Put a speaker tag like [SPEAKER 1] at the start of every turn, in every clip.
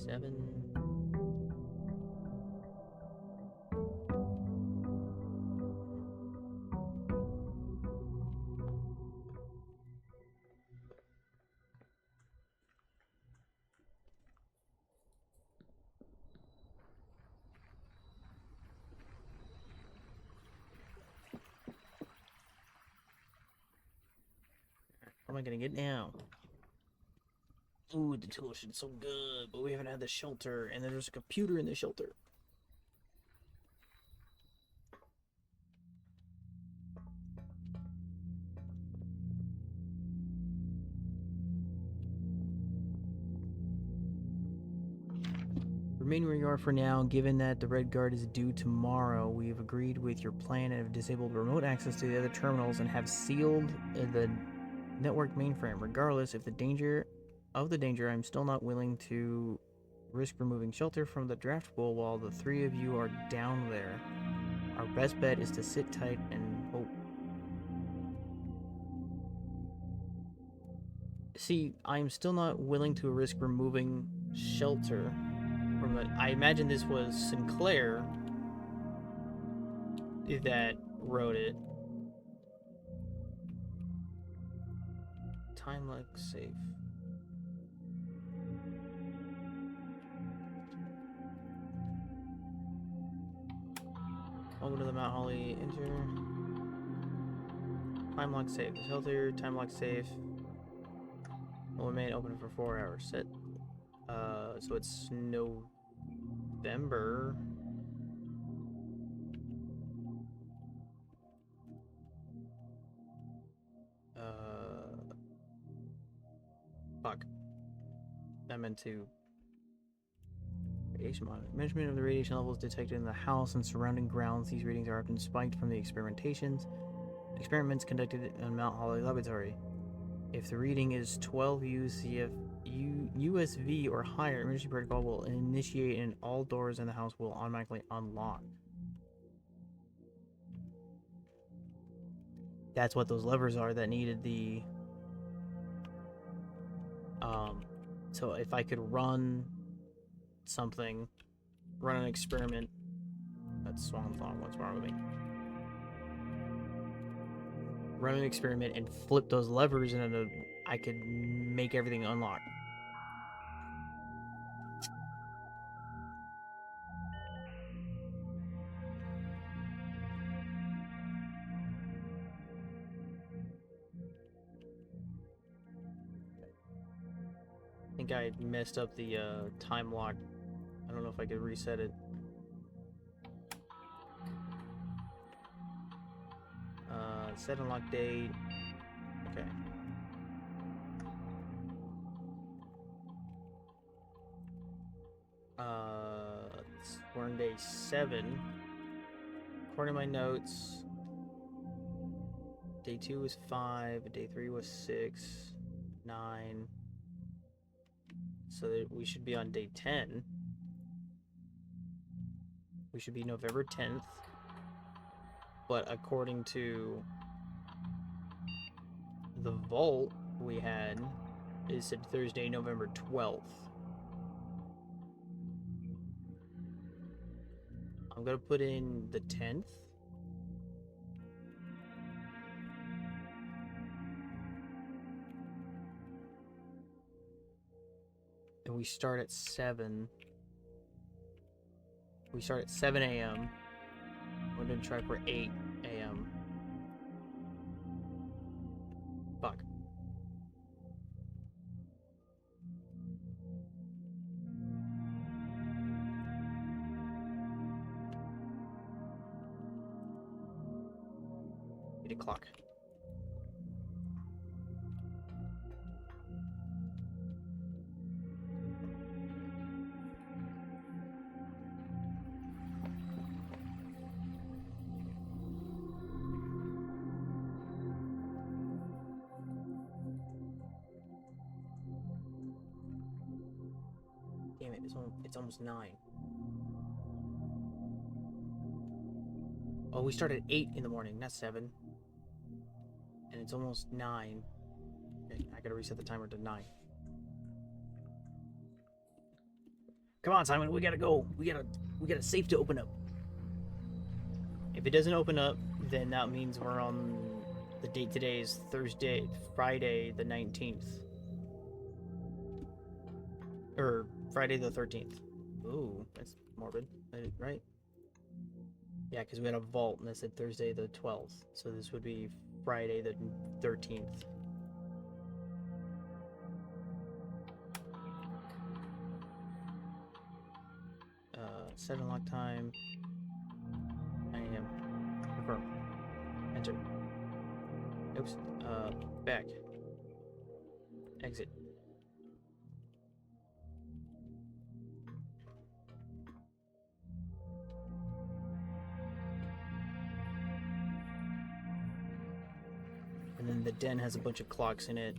[SPEAKER 1] 7. What am I gonna get now? Ooh, the tuition's so good, but we haven't had the shelter, and then there's a computer in the shelter. Remain where you are for now. Given that the Red Guard is due tomorrow, we have agreed with your plan and have disabled remote access to the other terminals and have sealed the network mainframe. Regardless of the danger, I'm still not willing to risk removing shelter from the draft pool while the three of you are down there. Our best bet is to sit tight and hope. See, I'm still not willing to risk removing shelter from it. I imagine this was Sinclair that wrote it. Time like safe. Welcome to the Mount Holly. Enter. Time lock safe. The shelter. Time lock safe. Will remain open for 4 hours. Set. So it's November. Fuck. I meant to. Radiation monitor. Measurement of the radiation levels detected in the house and surrounding grounds. These readings are often spiked from the experiments conducted in Mount Holly Laboratory. If the reading is 12 USV or higher, emergency protocol will initiate and all doors in the house will automatically unlock. That's what those levers are that needed the... So if I could run something, run an experiment... That's Swan Song, what's wrong with me? Run an experiment and flip those levers and I could make everything unlock. I think I messed up the time lock. I don't know if I could reset it. Set unlock date. Okay. We're on day 7. According to my notes, day 2 was 5, day 3 was 6, 9. So that we should be on day 10. We should be November 10th. But according to the vault we had, it said Thursday, November 12th. I'm gonna put in the 10th. And we start at 7. We start at 7 a.m. We're gonna try for 8 a.m. Fuck. Need a clock. Damn it, it's almost 9. Oh, we start at 8 in the morning, not 7. And it's almost 9. Okay, I gotta reset the timer to 9. Come on, Simon. We gotta go. We got a safe to open up. If it doesn't open up, then that means we're on the date today is Friday the 19th. Or Friday the 13th. Ooh, that's morbid, right? Yeah, because we had a vault and it said Thursday the 12th. So this would be Friday the 13th. 7 lock time. 9 a.m. Confirm. Enter. Oops. Back. Exit. And then the den has a bunch of clocks in it.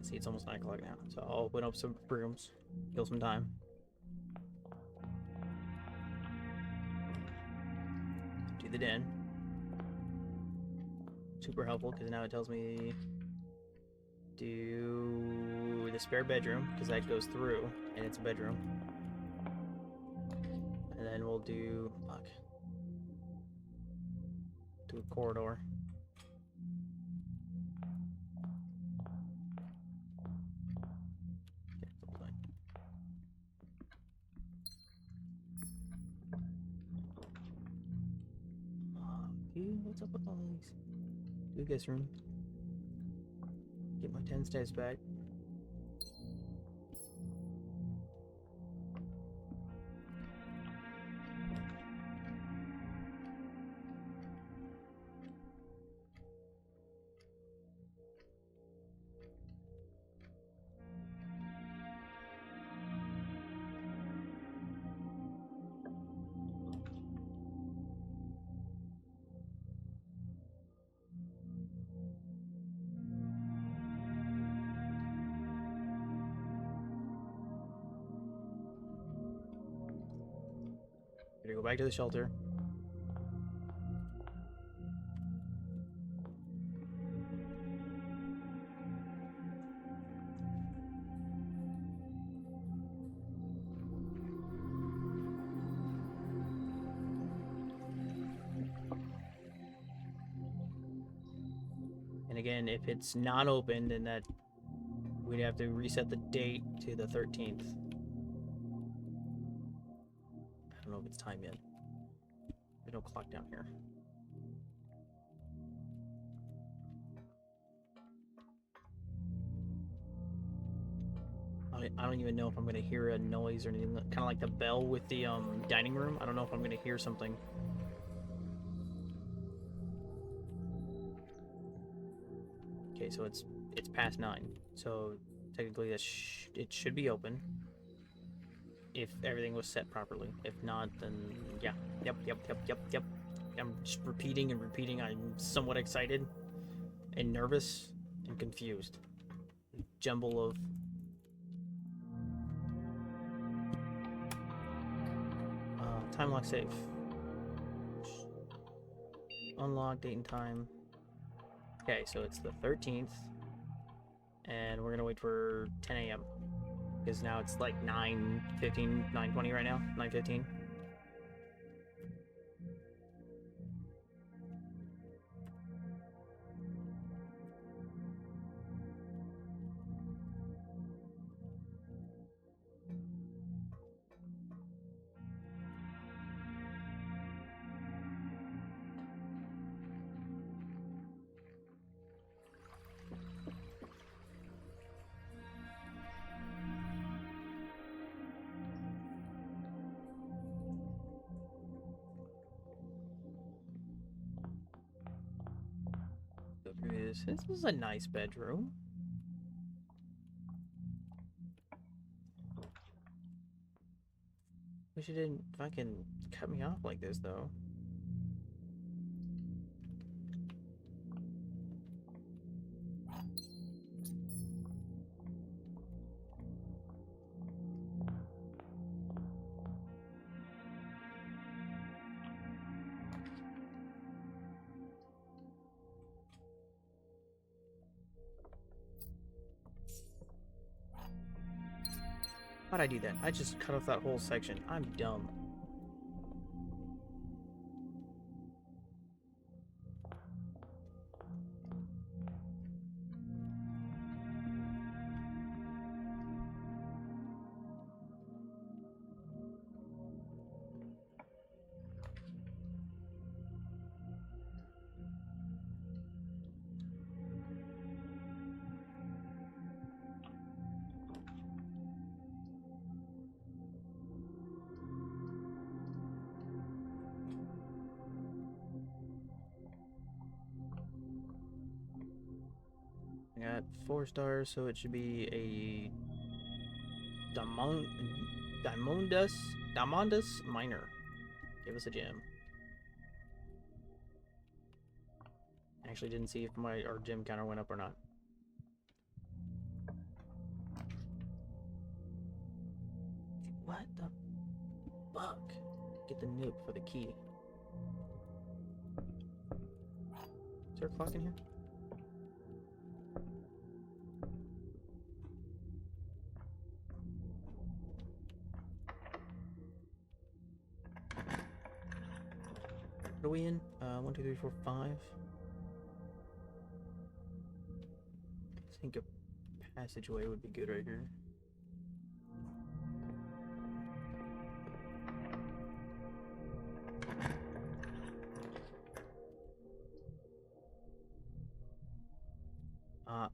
[SPEAKER 1] See, it's almost 9 o'clock now, so I'll open up some rooms, kill some time. Do the den. Super helpful, because now it tells me do the spare bedroom, because that goes through, and it's a bedroom. And then we'll do, do a corridor. What's up with all these? Do a guest room. Get my 10 stats back. Gonna go back to the shelter. And again, if it's not open, then that we'd have to reset the date to the 13th. I don't know if it's time yet. There's no clock down here. I don't even know if I'm gonna hear a noise or anything. Kind of like the bell with the dining room. I don't know if I'm gonna hear something. Okay, so it's past 9. So technically it should be open. If everything was set properly. If not, then yeah. Yep. I'm just repeating and repeating. I'm somewhat excited and nervous and confused. Jumble of time lock safe. Unlock date and time. Okay, so it's the 13th. And we're gonna wait for 10 a.m. Because now it's like 9:15, 9:20 right now. 9:15. This is a nice bedroom. Wish you didn't fucking cut me off like this, though. Why'd I do that? I just cut off that whole section. I'm dumb. I got 4 stars, so it should be a Dimondus Minor. Give us a gem. Actually didn't see if our gem counter went up or not. What the fuck? Get the nook for the key. Is there a clock in here? What are we in? 1, 2, 3, 4, 5. I think a passageway would be good right here.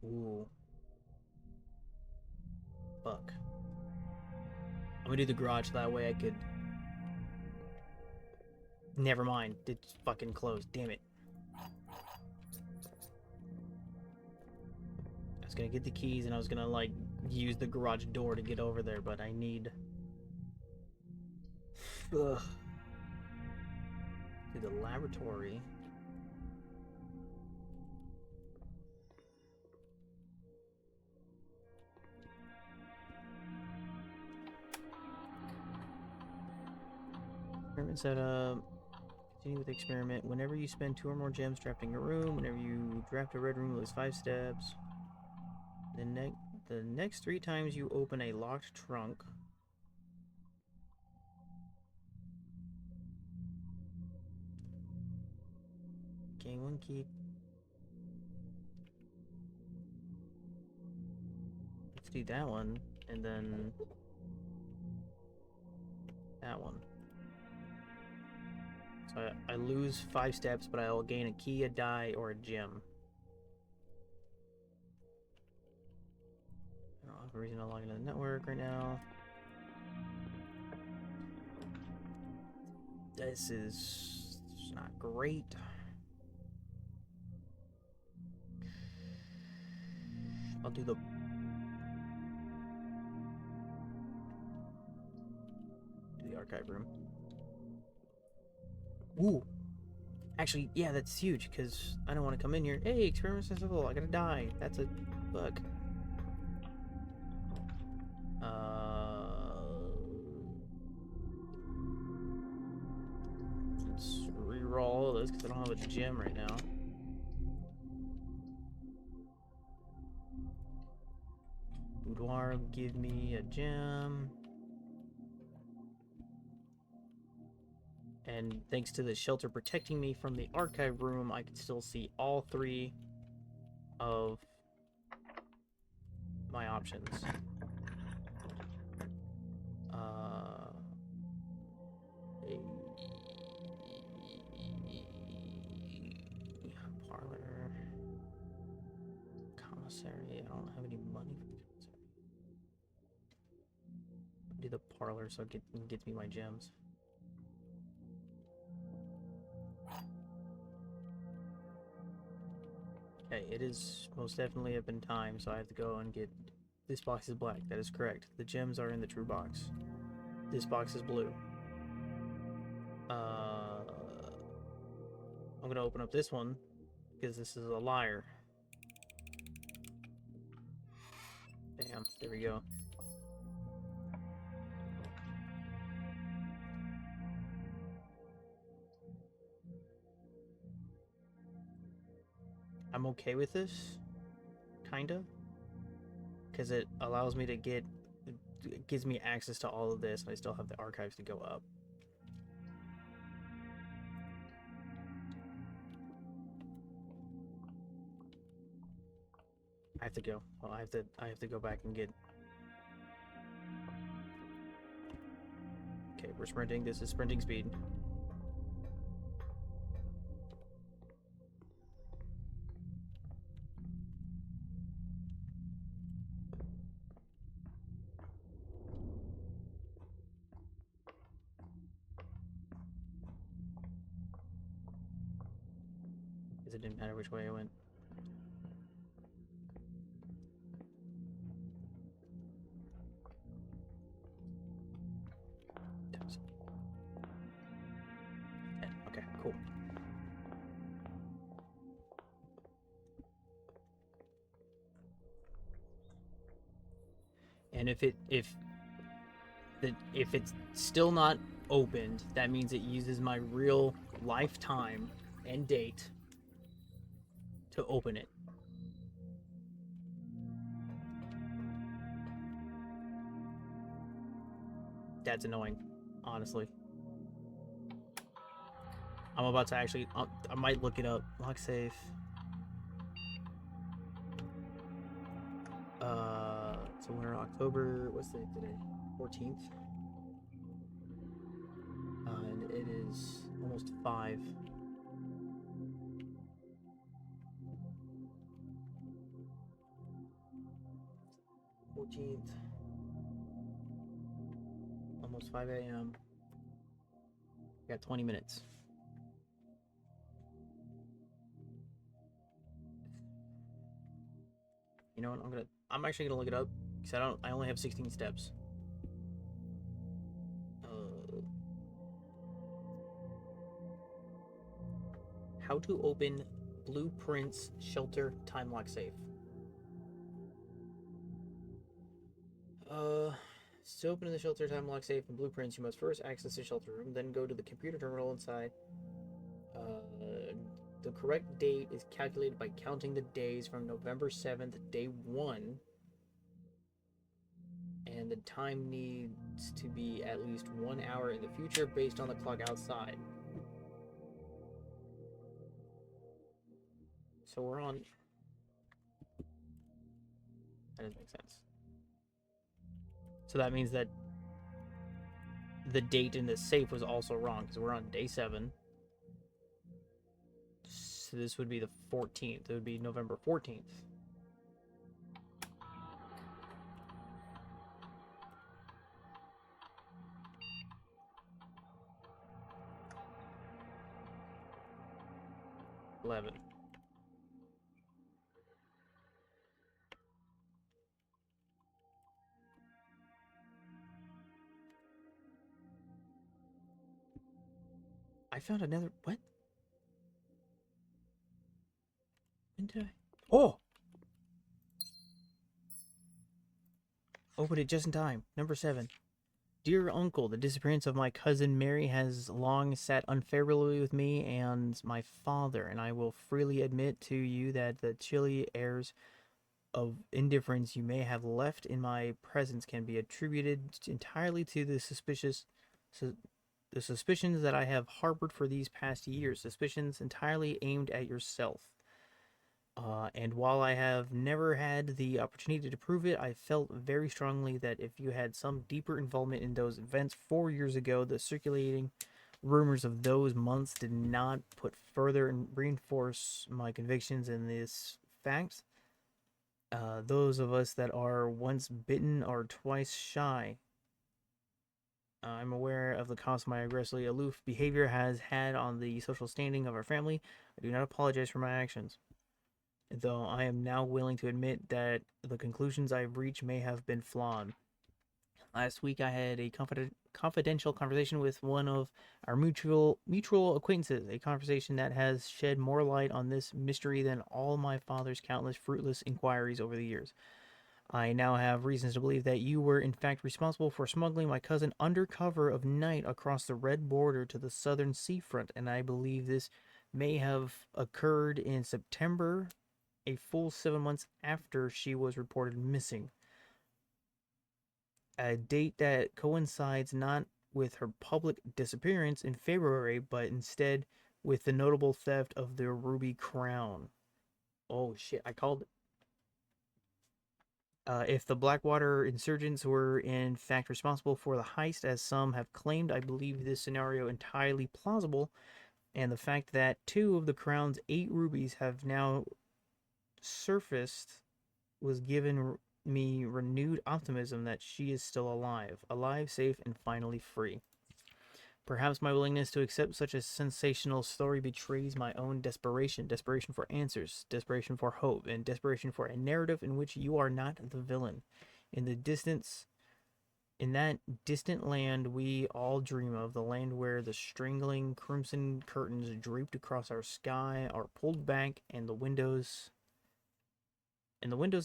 [SPEAKER 1] Ooh. Fuck. I'm gonna do the garage, that way I could... Never mind. It's fucking closed. Damn it. I was gonna get the keys and I was gonna, like, use the garage door to get over there, but I need... Ugh. To the laboratory. Experiment setup. Continue with the experiment. Whenever you spend 2 or more gems drafting a room, whenever you draft a red room, lose 5 steps. The next 3 times you open a locked trunk. Gain 1 key. Let's do that one, and then that one. So I lose 5 steps, but I'll gain a key, a die, or a gem. I don't have a reason to log into the network right now. This is not great. I'll do the archive room. Ooh. Actually, yeah, that's huge, because I don't want to come in here. Hey, experiment successful, I gotta die. That's a bug. Let's reroll all of this, because I don't have a gem right now. Boudoir, give me a gem. And thanks to the shelter protecting me from the archive room, I can still see all 3 of my options. Parlor. Commissary. I don't have any money for the commissary. I'll do the parlor so it gets me my gems. Okay, it is most definitely up in time, so I have to go and get... This box is black, that is correct. The gems are in the true box. This box is blue. I'm gonna open up this one, because this is a liar. Bam, there we go. I'm okay with this, kinda, because it allows me to get gives me access to all of this, and I still have the archives to go up. I have to go. Well, I have to go back and get. Okay, we're sprinting. This is sprinting speed. Because it didn't matter which way I went. Okay, cool. And if it's still not opened, that means it uses my real lifetime and date to open it. That's annoying, honestly. I'm about to actually, I might look it up. Lock safe. So we're October, what's the date today? 14th. And it is almost 5. Almost 5 a.m. Got 20 minutes. You know what? I'm actually gonna look it up because I only have 16 steps. How to open Blueprints Shelter Time Lock Safe. To open the shelter time lock safe and Blueprints, you must first access the shelter room, then go to the computer terminal inside. The correct date is calculated by counting the days from November 7th, day 1. And the time needs to be at least 1 hour in the future based on the clock outside. So we're on... That doesn't make sense. So that means that the date in the safe was also wrong, because we're on day 7. So this would be the 14th. It would be November 14th. I found another... What? When did I... Oh! Opened it just in time. Number 7. Dear Uncle, the disappearance of my cousin Mary has long sat unfavorably with me and my father, and I will freely admit to you that the chilly airs of indifference you may have left in my presence can be attributed entirely to the suspicions that I have harbored for these past years, suspicions entirely aimed at yourself. And while I have never had the opportunity to prove it, I felt very strongly that if you had some deeper involvement in those events 4 years ago, the circulating rumors of those months did not put further and reinforce my convictions in this fact. Those of us that are once bitten are twice shy. I'm aware of the cost my aggressively aloof behavior has had on the social standing of our family. I do not apologize for my actions, though I am now willing to admit that the conclusions I've reached may have been flawed. Last week I had a confidential conversation with one of our mutual acquaintances, a conversation that has shed more light on this mystery than all my father's countless fruitless inquiries over the years. I now have reasons to believe that you were in fact responsible for smuggling my cousin under cover of night across the red border to the southern seafront, and I believe this may have occurred in September, a full 7 months after she was reported missing. a date that coincides not with her public disappearance in February, but instead with the notable theft of the ruby crown. Oh shit, I called it. If the Blackwater insurgents were in fact responsible for the heist, as some have claimed, I believe this scenario entirely plausible, and the fact that 2 of the crown's 8 rubies have now surfaced was given me renewed optimism that she is still alive, safe, and finally free. Perhaps my willingness to accept such a sensational story betrays my own desperation for answers, desperation for hope, and desperation for a narrative in which you are not the villain. In the distance, in that distant land we all dream of, the land where the strangling crimson curtains draped across our sky are pulled back and the windows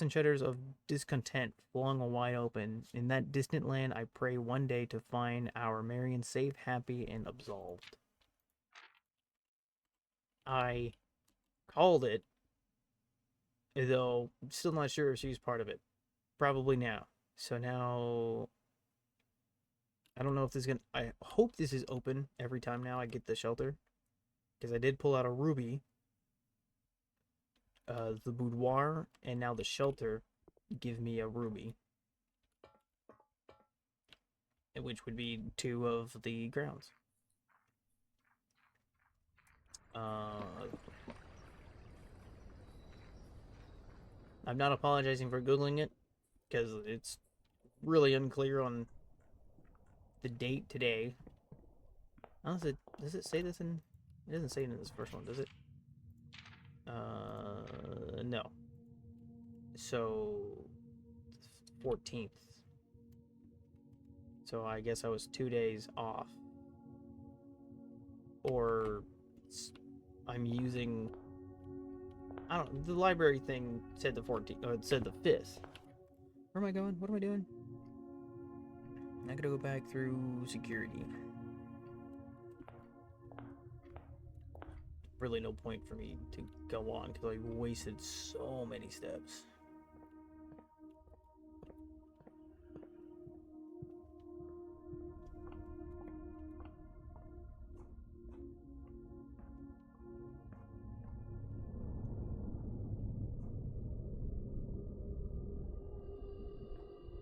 [SPEAKER 1] and shutters of discontent flung wide open. In that distant land, I pray one day to find our Marion safe, happy, and absolved. I called it, though I'm still not sure if she's part of it. Probably now. So now, I don't know if this is gonna. I hope this is open every time now I get the shelter, because I did pull out a ruby, the boudoir, and now the shelter give me a ruby, which would be 2 of the grounds. I'm not apologizing for Googling it, because it's really unclear on the date today. Does it say this in? It doesn't say it in this first one, does it? No. So 14th. So I guess I was 2 days off, or I'm using. I don't. The library thing said the 14th, or it said the 5th. Where am I going? What am I doing? I gotta go back through security. Really no point for me to go on because I wasted so many steps.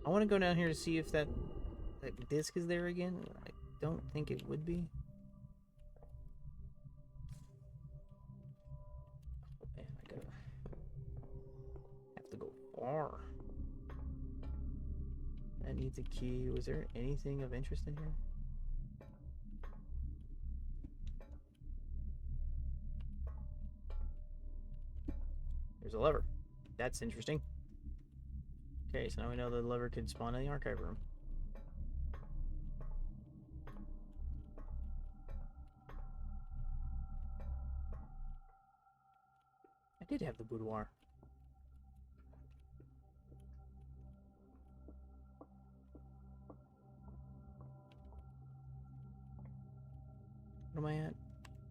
[SPEAKER 1] I want to go down here to see if that disc is there again. I don't think it would be. Oh man, I gotta have to go far. That needs a key. Was there anything of interest in here? There's a lever. That's interesting. Okay, so now we know the lever could spawn in the archive room. I did have the boudoir. What am I at?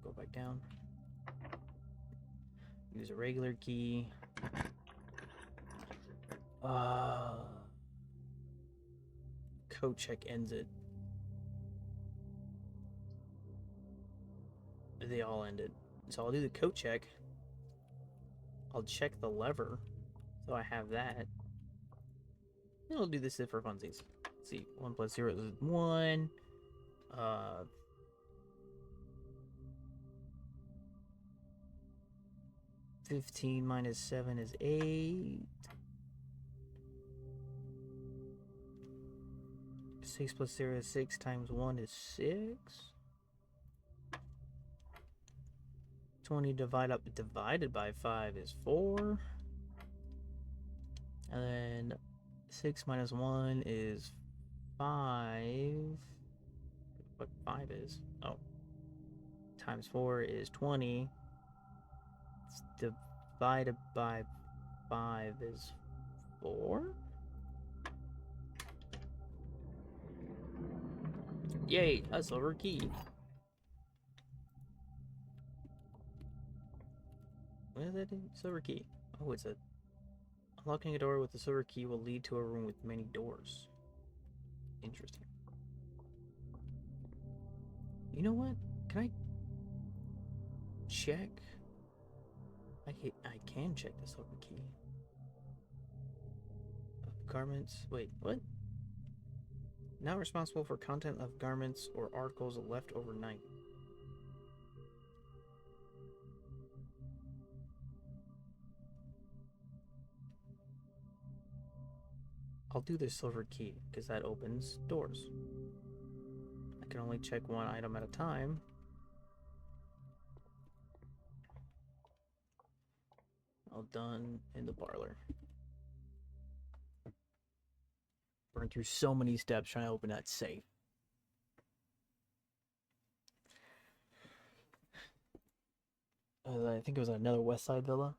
[SPEAKER 1] Go back down. Use a regular key. Code check ends it. They all ended. So I'll do the code check. I'll check the lever. So I have that. Then I'll do this for funsies. Let's see. 1 plus 0 is 1. 15 minus 7 is 8. 6 plus 0 is 6 times 1 is 6. 20 divided by 5 is 4. And then 6 minus 1 is 5. What 5 is? Oh. Times 4 is 20. Divided by 5 is 4. Yay, a silver key. What is that? Silver key. Oh, it's a... Unlocking a door with the silver key will lead to a room with many doors. Interesting. You know what? Can I check? I can check the silver key. Garments. Wait, what? Not responsible for content of garments or articles left overnight. I'll do the silver key because that opens doors. I can only check one item at a time. All done in the parlor. Burned through so many steps trying to open that safe. I think it was another West Side villa.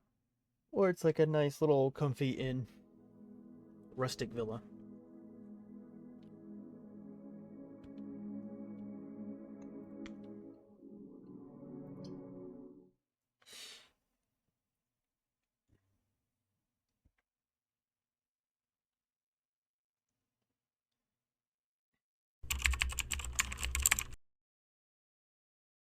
[SPEAKER 1] Or it's like a nice little comfy inn. Rustic villa.